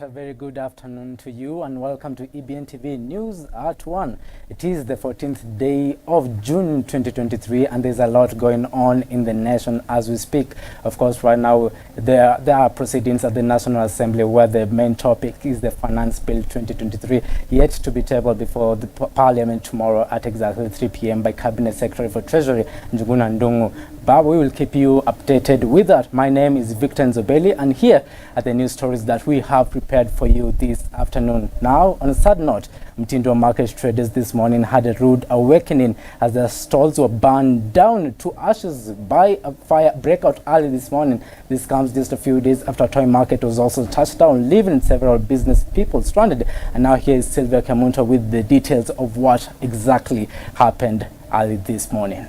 A very good afternoon to you and welcome to EBN TV News at 1. It is the 14th day of June 2023 and there's a lot going on in the nation as we speak. Of course, right now there are proceedings at the National Assembly where the main topic is the Finance Bill 2023, yet to be tabled before the Parliament tomorrow at exactly 3 p.m. by Cabinet Secretary for Treasury, Njuguna Ndung'u. But we will keep you updated with that. My name is Victor Enzobeli and here are the news stories that we have prepared for you this afternoon. Now, on a sad note, Mtindo market traders this morning had a rude awakening as their stalls were burned down to ashes by a fire breakout early this morning. This comes just a few days after toy market was also touched down, leaving several business people stranded. And now here is Sylvia Kamunta with the details of what exactly happened early this morning.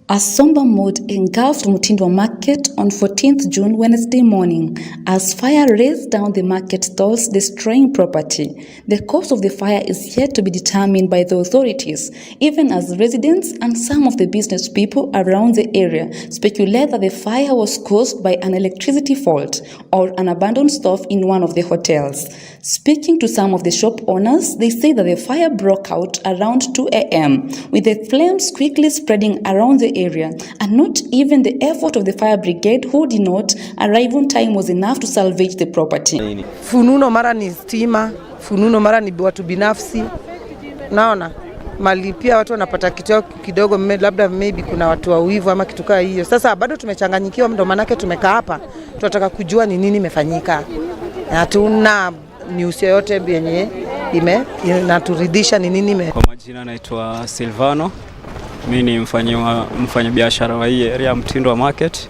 A somber mood engulfed Mutindo Market on 14th June Wednesday morning as fire razed down the market stalls, destroying property. The cause of the fire is yet to be determined by the authorities, even as residents and some of the business people around the area speculate that the fire was caused by an electricity fault or an abandoned stove in one of the hotels. Speaking to some of the shop owners, they say that the fire broke out around 2 a.m. with the flames quickly spreading around the area, and not even the effort of the fire brigade, who did not arrive on time, was enough to salvage the property. Fununo mara ni stima, fununo mara ni watu binafsi. Naona mali pia watu wanapata kidogo, labda maybe kuna watu wa wivu ama kitu kama hiyo. Sasa bado tumechanganyikiwa, ndio maana yake tumekaa hapa. Tunataka kujua ni nini imefanyika. Hatuna news yoyote yenye inaturidhisha ni nini. Kwa majina naitwa Silvano. Mimi ni mfanyabiashara wa hii area Mtindo Market,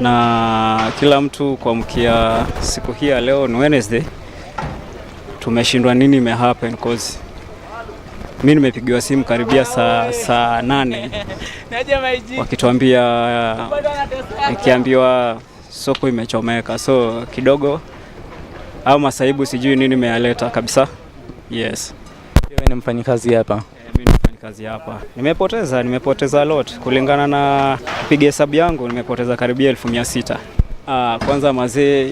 na kila mtu kwa mkia siku hii ya leo ni Wednesday tumeshindwa nini imehappen, cause mimi nimepigiwa simu karibia saa 8 wakituambia nikiambiwa soko imechomeka, so kidogo au masaibu sijui nini imealeta kabisa. Yes. Wewe ni mfanyikazi hapa? Kazi hapa. Nimepoteza a lot. Kulingana na kupiga hesabu yangu nimepoteza karibia 1600. Kwanza mazee,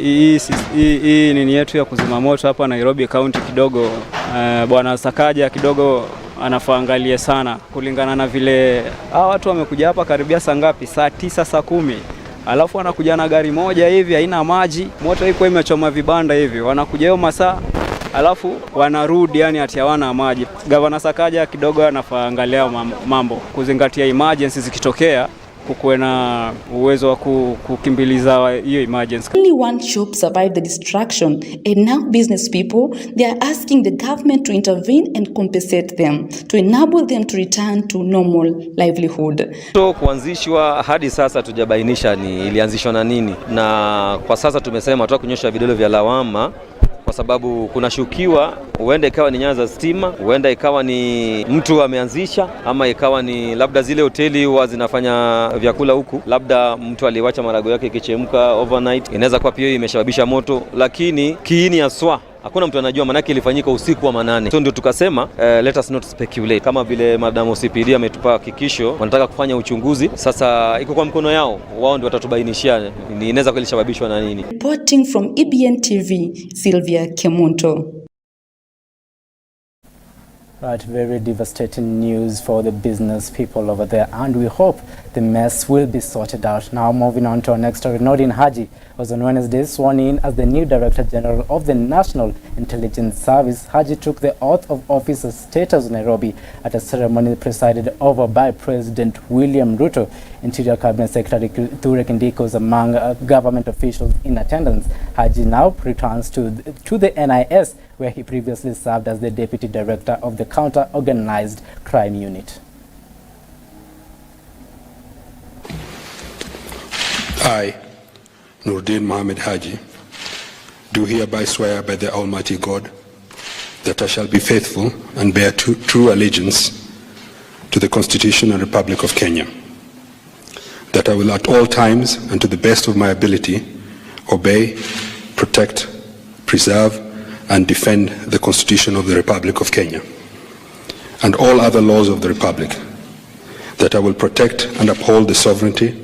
hii nini yetu ya kuzima moto hapa Nairobi County kidogo, bwana Sakaja kidogo anafaangalie sana. Kulingana na vile watu wamekuja hapa karibia saa ngapi? Saa 9 saa 10. Alafu wanakuja na gari moja hivi haina maji, moto iko imechoma vibanda hivi. Wanakuja hiyo masaa alafu wanarudi, yani ati hawana maji. Gavana Sakaja kidogo anafaangalia mambo, kuzingatia emergency zikitokea kukuwe na uwezo wa kukimbiliza hiyo emergency. Only one shop survived the destruction, and now business people, they are asking the government to intervene and compensate them to enable them to return to normal livelihood. So kuanzishwa hadi sasa tujabainisha ni ilianzishwa na nini, na kwa sasa tumesema tutakunyosha vidole vya lawama kwa sababu kuna shukiwa, huenda ikawa ni nyaya za stima, huenda ikawa ni mtu ameanzisha, ama ikawa ni labda zile hoteli huwa zinafanya vyakula huku, labda mtu aliwacha marago yake kichemka overnight, inaweza kuwa pia imesababisha moto, lakini kiini haswa hakuna mtu anajua, manake ilifanyika usiku wa manane. So ndio tukasema let us not speculate. Kama vile Madam OCPD ametupa hakikisho wanataka kufanya uchunguzi, sasa iko kwa mkono yao, wao ndio watatubainishia ni inaweza kulisababishwa na nini. Reporting from EBN TV, Sylvia Kamunta. Right, very devastating news for the business people over there, and we hope the mess will be sorted out. Now moving on to our next story. Nordin Haji was on Wednesday sworn in as the new Director General of the National Intelligence Service. Haji took the oath of office as status in Nairobi at a ceremony presided over by President William Ruto. Interior Cabinet Secretary Kithure Kindiki was among government officials in attendance. Haji now returns to the NIS, where he previously served as the Deputy Director of the Counter-Organized Crime Unit. I, Nordin Mohammed Haji, do hereby swear by the Almighty God that I shall be faithful and bear true allegiance to the Constitution and Republic of Kenya, that I will at all times and to the best of my ability obey, protect, preserve, and defend the Constitution of the Republic of Kenya and all other laws of the Republic, that I will protect and uphold the sovereignty,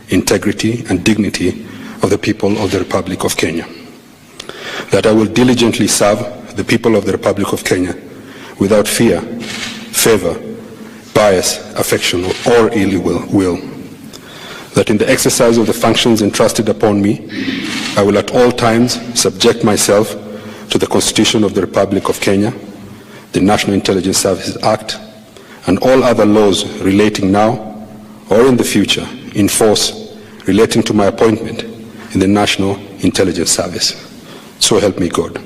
integrity, and dignity of the people of the Republic of Kenya. that I will diligently serve the people of the Republic of Kenya without fear, favor, bias, affection, or ill will. That in the exercise of the functions entrusted upon me, I will at all times subject myself to the Constitution of the Republic of Kenya, the National Intelligence Services Act, and all other laws relating now or in the future in force relating to my appointment in the National Intelligence Service. So help me God.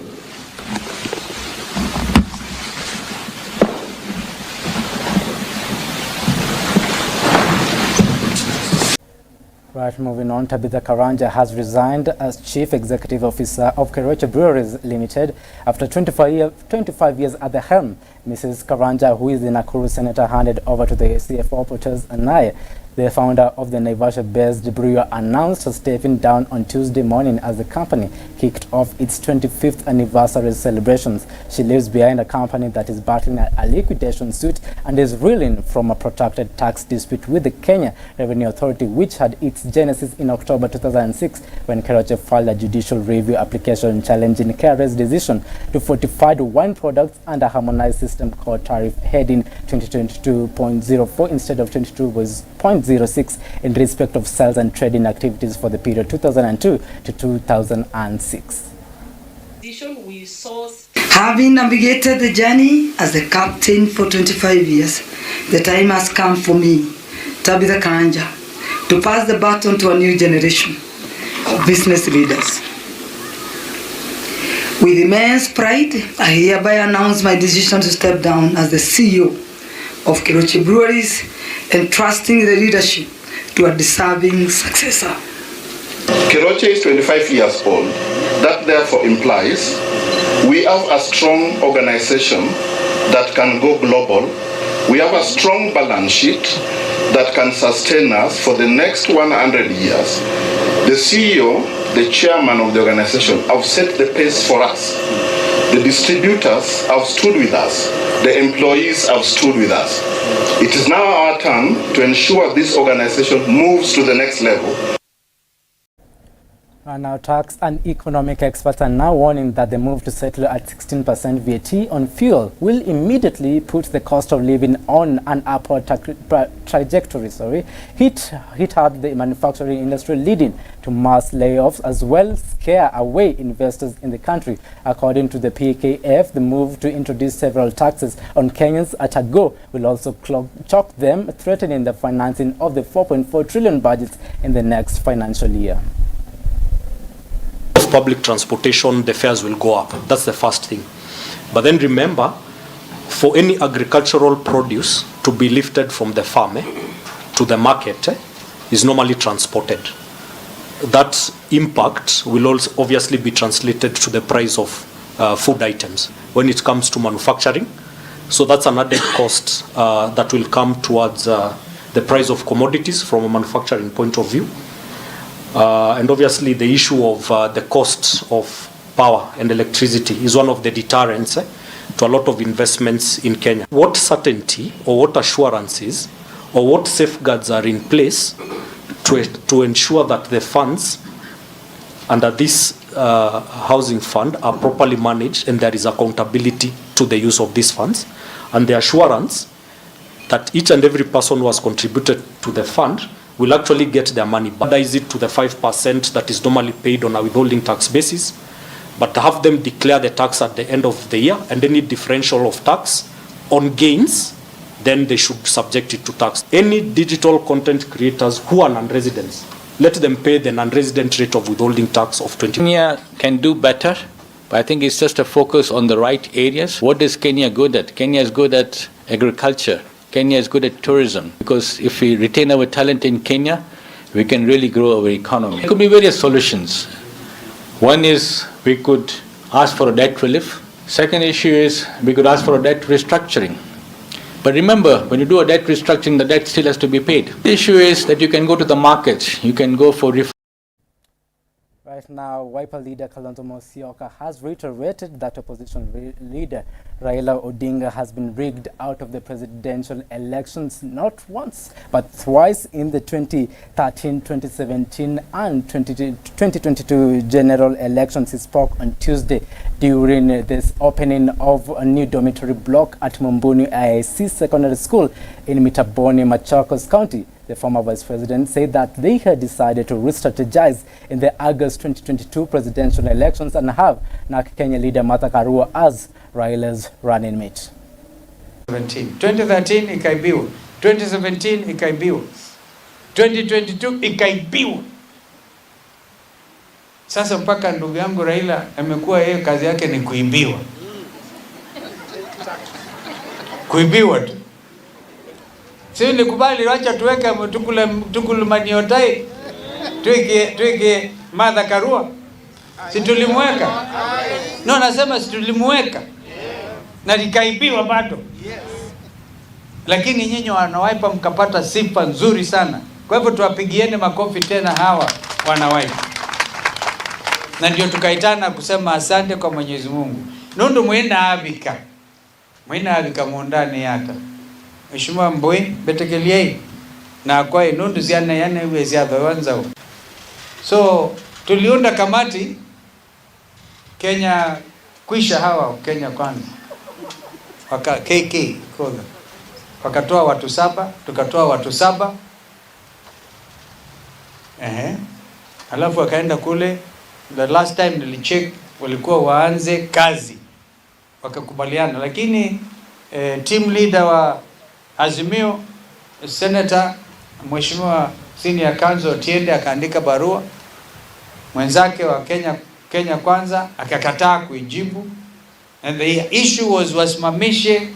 Right, moving on, Tabitha Karanja has resigned as Chief Executive Officer of Keroche Breweries Limited after 25 years at the helm. Mrs. Karanja, who is the Nakuru Senator, handed over to the CFO Potters Anai. The founder of the Naivasha-based brewer announced her stepping down on Tuesday morning as the company kicked off its 25th anniversary celebrations. She leaves behind a company that is battling a liquidation suit and is reeling from a protracted tax dispute with the Kenya Revenue Authority, which had its genesis in October 2006 when Keroche filed a judicial review application challenging KRA's decision to fortify wine products under a harmonized system called tariff heading 2022.04 instead of 22.06 in respect of sales and trading activities for the period 2002 to 2006. Having navigated the journey as a captain for 25 years, the time has come for me, Tabitha Karanja, to pass the baton to a new generation of business leaders. With immense pride, I hereby announce my decision to step down as the CEO of Keroche Breweries, entrusting the leadership to a deserving successor. Keroche is 25 years old. That therefore implies we have a strong organization that can go global. We have a strong balance sheet that can sustain us for the next 100 years. The CEO, the chairman of the organization, have set the pace for us. The distributors have stood with us. The employees have stood with us. It is now our turn to ensure this organization moves to the next level. And now tax and economic experts are now warning that the move to settle at 16% VAT on fuel will immediately put the cost of living on an upward trajectory. Hit hard the manufacturing industry, leading to mass layoffs as well scare away investors in the country. According to the PKF, the move to introduce several taxes on Kenyans at a go will also choke them, threatening the financing of the 4.4 trillion budgets in the next financial year. Public transportation, the fares will go up. That's the first thing. But then remember, for any agricultural produce to be lifted from the farm to the market is normally transported. That impact will also obviously be translated to the price of food items when it comes to manufacturing. So that's an added cost that will come towards the price of commodities from a manufacturing point of view. And obviously the issue of the cost of power and electricity is one of the deterrents to a lot of investments in Kenya. What certainty or what assurances or what safeguards are in place to ensure that the funds under this housing fund are properly managed and there is accountability to the use of these funds, and the assurance that each and every person who has contributed to the fund will actually get their money back. Is it to the 5% that is normally paid on a withholding tax basis, but have them declare the tax at the end of the year, and any differential of tax on gains, then they should subject it to tax. Any digital content creators who are non-residents, let them pay the non-resident rate of withholding tax of 20%. Kenya can do better, but I think it's just a focus on the right areas. What is Kenya good at? Kenya is good at agriculture. Kenya is good at tourism, because if we retain our talent in Kenya, we can really grow our economy. There could be various solutions. One is we could ask for a debt relief. Second issue is we could ask for a debt restructuring. But remember, when you do a debt restructuring, the debt still has to be paid. The issue is that you can go to the market, you can go for reform. Right, Right now, Wiper leader Kalonzo Musyoka has reiterated that opposition leader Raila Odinga has been rigged out of the presidential elections not once but twice in the 2013, 2017 and 2022 general elections. He spoke on Tuesday during this opening of a new dormitory block at Mumbuni IIC Secondary School in Mitaboni, Machakos County. The former vice president said that they had decided to re-strategize in the August 2022 presidential elections and have NARC Kenya leader Martha Karua as Raila's running mate. 2013 ikaibiwa, 2017 ikaibiwa, 2022 ikaibiwa. Sasa mpaka ndugu yangu Raila amekuwa yeye kazi yake ni kuibiwa. Kuibiwa tu. Sisi nikubali acha tuweke tukule maniotai. Tuweke Martha Karua. Si tulimweka? No, nasema si tulimweka. Na likaibiwa bado. Lakini nyinyi wanawaipa mkapata sifa nzuri sana. Kwa hivyo tuwapigieni makofi tena hawa wanawaipa. Na ndio tukaitana kusema asante kwa Mwenyezi Mungu. Nundu mwina abika. Mwina abika muundani yata. Mheshimiwa Mboi betekeliei na kwa nundu ziana yana iwe ziadha wanzao. So tuliunda kamati Kenya kuisha hawa Kenya kwanza. Waka KK koga. Wakatoa watu 7, tukatoa watu 7. Alafu wakaenda kule. The last time nilicheck walikuwa waanze kazi. Wakakubaliana, lakini team leader wa Azimio Senator Mheshimiwa Senior Counsel Tiende akaandika barua. Mwenzake wa Kenya kwanza akakataa kuijibu. And the issue was wasimamishe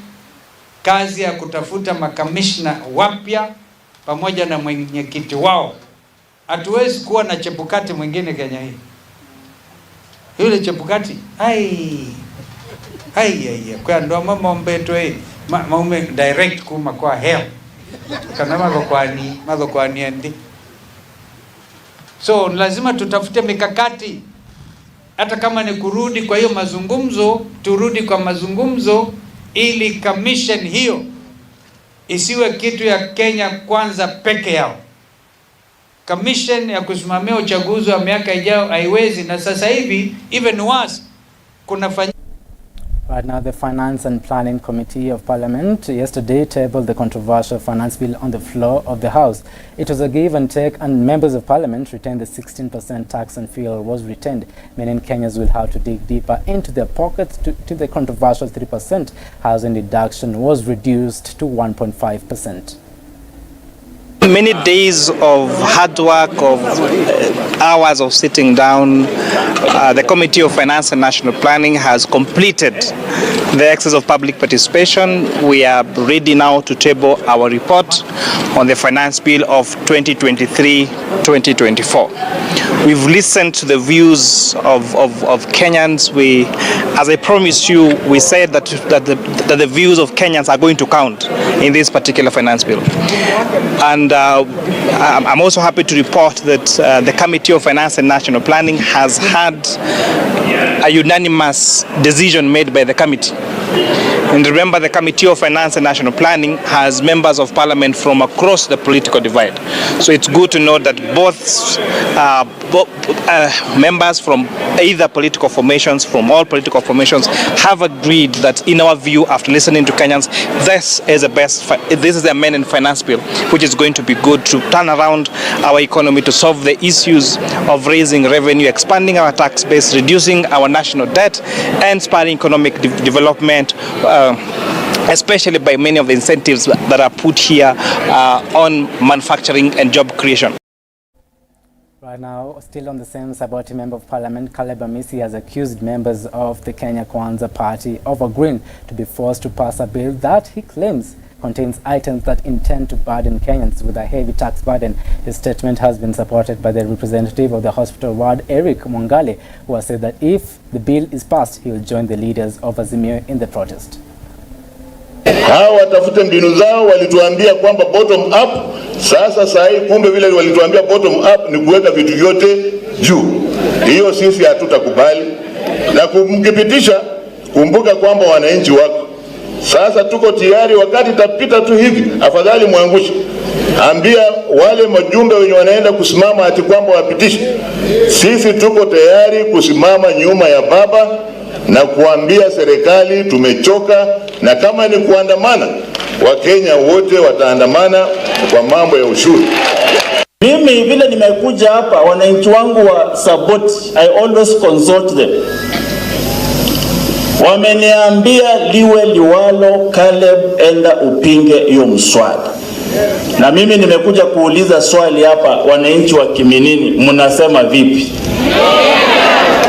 kazi ya kutafuta makamishna wapya pamoja na mwenyekiti wao. Hatuwezi kuwa na Chebukati mwingine Kenya hii. Yule Chebukati kwa ndo mama mbeto maume direct kuma kwa hell kana mago kwa ni ndi. So lazima tutafute mikakati, hata kama ni kurudi kwa hiyo mazungumzo, turudi kwa mazungumzo ili commission hiyo isiwe kitu ya Kenya kwanza peke yao. Commission ya kusimamia uchaguzi wa miaka ijayo haiwezi, na sasa hivi even worse kuna Right now, the Finance and Planning Committee of Parliament yesterday tabled the controversial finance bill on the floor of the House. It was a give and take, and members of Parliament retained the 16% tax on fuel was retained, meaning Kenyans will have to dig deeper into their pockets to the controversial 3% housing deduction was reduced to 1.5%. Many days of hard work, of hours of sitting down, the Committee of Finance and National Planning has completed the exercise of public participation. We are ready now to table our report on the finance bill of 2023-2024. We've listened to the views of Kenyans. As I promised you, we said that the views of Kenyans are going to count in this particular finance bill. And I'm also happy to report that the Committee of Finance and National Planning has had a unanimous decision made by the committee. And remember, the Committee of Finance and National Planning has members of Parliament from across the political divide. So it's good to know that both members from either political formations, from all political formations, have agreed that, in our view, after listening to Kenyans, this is the amendment finance bill, which is going to be good to turn around our economy, to solve the issues of raising revenue, expanding our tax base, reducing our national debt, and spurring economic development, especially by many of the incentives that are put here on manufacturing and job creation. Right now, still on the same Saboti, Member of Parliament Caleb Amisi has accused members of the Kenya Kwanza Party of agreeing to be forced to pass a bill that he claims contains items that intend to burden Kenyans with a heavy tax burden. His statement has been supported by the representative of the hospital ward, Eric Mwangale, who has said that if the bill is passed, he will join the leaders of Azimio in the protest. Hao watafute mbinu zao, walituambia kwamba bottom up. Sasa kumbe vile walituambia bottom up ni kuweka vitu vyote juu. Hiyo sisi hatutakubali, na kumkipitisha, kumbuka kwamba wananchi wako. Sasa tuko tayari, wakati tapita tu hivi, afadhali muangushe. Ambia wale majumbe wenye wanaenda kusimama ati kwamba wapitishe. Sisi tuko tayari kusimama nyuma ya baba na kuambia serikali tumechoka, na kama ni kuandamana, Wakenya wote wataandamana kwa mambo ya ushuru. Mimi vile nimekuja hapa, wananchi wangu wa Saboti, I always consult them. Wameniambia liwe liwalo, Caleb, enda upinge hiyo mswada. Na mimi nimekuja kuuliza swali hapa, wananchi wa Kiminini, mnasema vipi?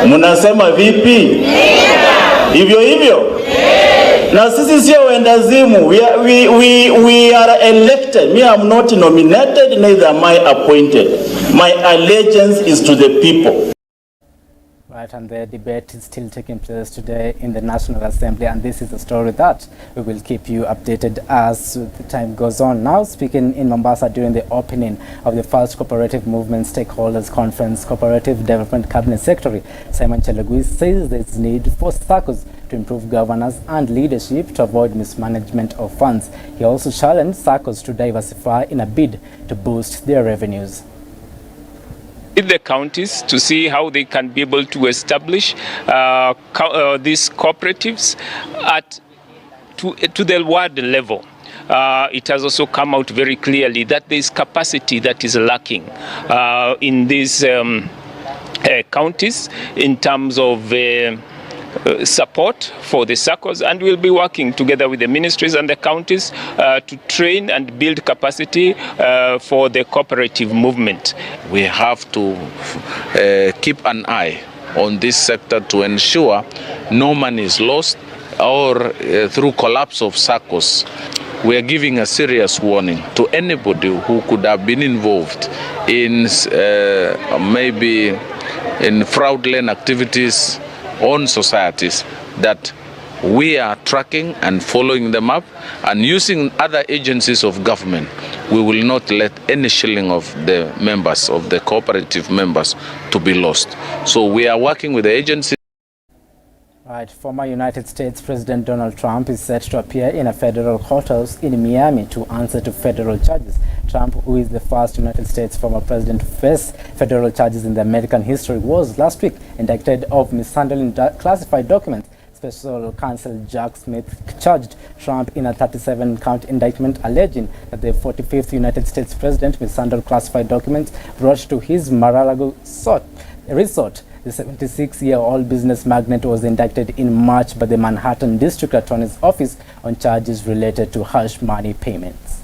Mnasema vipi? Hivyo hivyo? Na sisi sio wendazimu. We are elected. Me, I'm not nominated, neither am I appointed. My allegiance is to the people. Right, and the debate is still taking place today in the National Assembly, and this is a story that we will keep you updated as the time goes on. Now, speaking in Mombasa during the opening of the first Cooperative Movement Stakeholders Conference, Cooperative Development Cabinet Secretary Simon Chelugui says there is need for SACCOs to improve governance and leadership to avoid mismanagement of funds. He also challenged SACCOs to diversify in a bid to boost their revenues. The counties to see how they can be able to establish these cooperatives to the ward level. It has also come out very clearly that there is capacity that is lacking in these counties in terms of support for the SACCOs, and we'll be working together with the ministries and the counties to train and build capacity for the cooperative movement. We have to keep an eye on this sector to ensure no money is lost or through collapse of SACCOs. We are giving a serious warning to anybody who could have been involved in maybe in fraudulent activities on societies, that we are tracking and following them up, and using other agencies of government. We will not let any shilling of the members, of the cooperative members, to be lost. So we are working with the agencies. Right, former United States President Donald Trump is set to appear in a federal courthouse in Miami to answer to federal charges. Trump, who is the first United States former president to face federal charges in the American history, was last week indicted of mishandling classified documents. Special counsel Jack Smith charged Trump in a 37-count indictment alleging that the 45th United States president mishandled classified documents brought to his Mar-a-Lago resort. The 76-year-old business magnate was indicted in March by the Manhattan District Attorney's Office on charges related to hush money payments.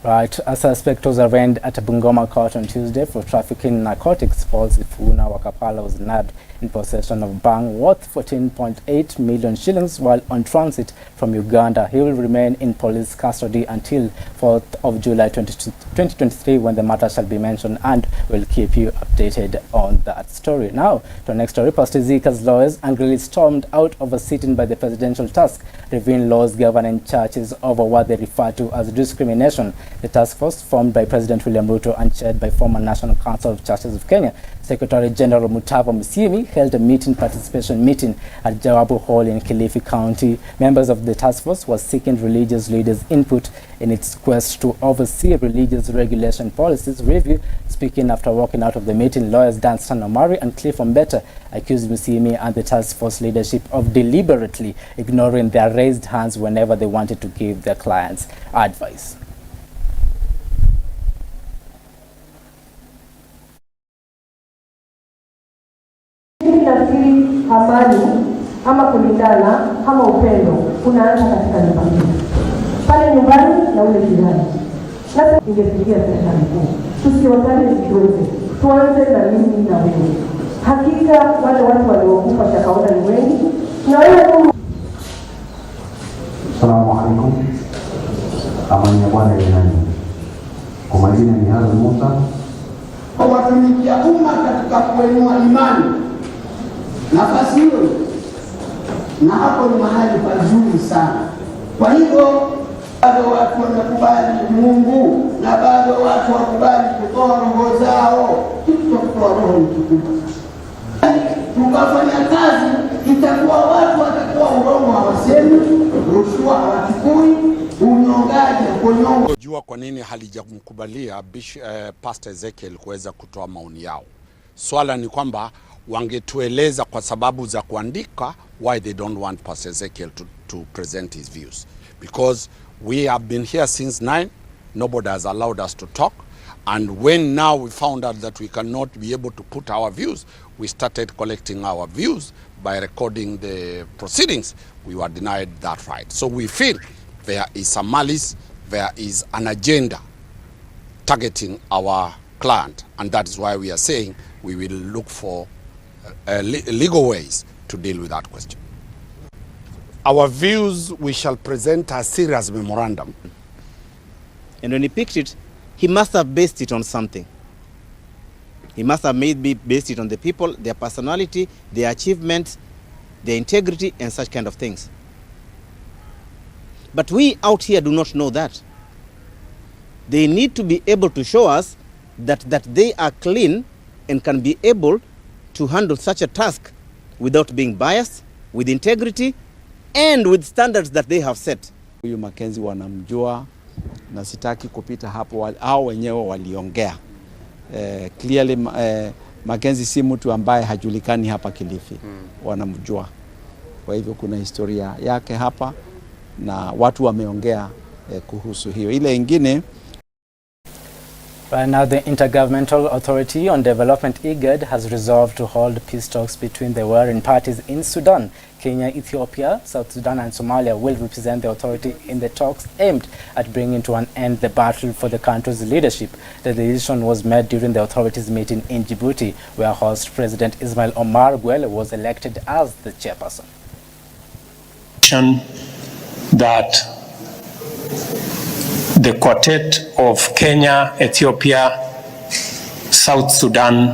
Right, a suspect was arraigned at a Bungoma court on Tuesday for trafficking narcotics. Paul Sifuna Wakapala was nabbed in possession of bang worth 14.8 million shillings while on transit from Uganda. He will remain in police custody until 4th of July 2023 when the matter shall be mentioned, and we'll keep you updated on that story. Now, to our next story. Pastor Zika's lawyers angrily stormed out of a sitting by the presidential task reviewing laws governing churches over what they refer to as discrimination. The task force, formed by President William Ruto and chaired by former National Council of Churches of Kenya Secretary General Mutava Musyimi, held a participation meeting at Jawabu Hall in Kilifi County. Members of the task force were seeking religious leaders' input in its quest to oversee religious regulation policies review. Speaking after walking out of the meeting, lawyers Danstan Omari and Cliff Ombeta accused Musyimi and the task force leadership of deliberately ignoring their raised hands whenever they wanted to give their clients advice. Nafikiri amani ama kulingana ama upendo unaanza katika nyumba pale nyumbani na ule jirani. Sasa ningefikia serikali kuu tusiwatane vikiweze, tuanze na mimi na wewe. Hakika wale watu waliokufa Chakaona ni wengi na wewe tu. Assalamu alaikum. Amani ya Bwana iwe nanyi. Kwa majina ni Harun Musa. Kwa watumikia umma katika kuinua imani. Nafasi hiyo na hapo ni mahali pazuri sana. Kwa hivyo Bado watu wanakubali Mungu na bado watu wakubali kutoa roho zao. Kutoa roho ni kikubwa. Tukafanya kazi, itakuwa watu watakuwa urongo hawasemi, rushwa hawachukui, unyongaji kunyonga. Jua kwa nini halijakumkubalia Pastor Ezekiel kuweza kutoa maoni yao. Swala ni kwamba wangetueleza kwa sababu za kuandika why they don't want Pastor Ezekiel to present his views. Because we have been here since 9, nobody has allowed us to talk. And when now we found out that we cannot be able to put our views, we started collecting our views by recording the proceedings. We were denied that right. So we feel there is some malice, there is an agenda targeting our client. And that is why we are saying we will look for legal ways to deal with that question. Our views we shall present a serious memorandum. And when he picked it, he must have based it on something. He must have based it on the people, their personality, their achievements, their integrity, and such kind of things. But we out here do not know that. They need to be able to show us that they are clean and can be able to handle such a task without being biased, with integrity, and with standards that they have set. Huyu Mackenzie wanamjua na sitaki kupita hapo, hao wenyewe waliongea. Clearly Mackenzie si mtu ambaye hajulikani hapa Kilifi. Wanamjua. Kwa hivyo kuna historia yake hapa na watu wameongea kuhusu hiyo. Ile ingine Right now, the Intergovernmental Authority on Development, IGAD, has resolved to hold peace talks between the warring parties in Sudan. Kenya, Ethiopia, South Sudan and Somalia will represent the authority in the talks aimed at bringing to an end the battle for the country's leadership. The decision was made during the authorities meeting in Djibouti, where host President Ismail Omar Guelleh was elected as the chairperson. That the quartet of Kenya, Ethiopia, South Sudan,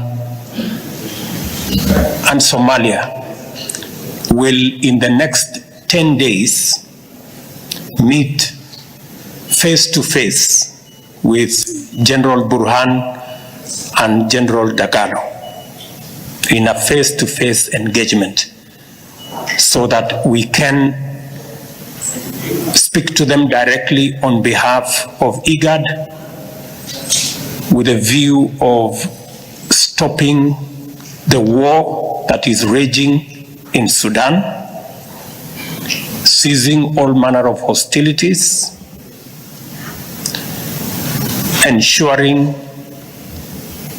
and Somalia will in the next 10 days meet face to face with General Burhan and General Dagalo in a face to face engagement so that we can speak to them directly on behalf of IGAD with a view of stopping the war that is raging in Sudan, ceasing all manner of hostilities, ensuring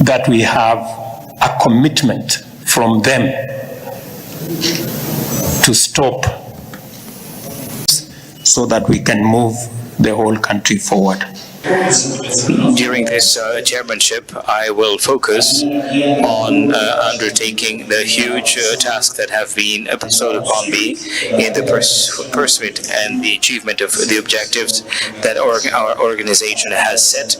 that we have a commitment from them to stop so that we can move the whole country forward. During this chairmanship, I will focus on undertaking the huge tasks that have been bestowed upon me in the pursuit and the achievement of the objectives that our organization has set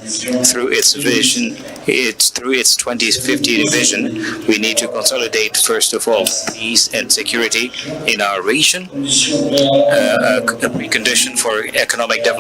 through its vision. Through its 2050 vision. We need to consolidate, first of all, peace and security in our region, a precondition for economic development.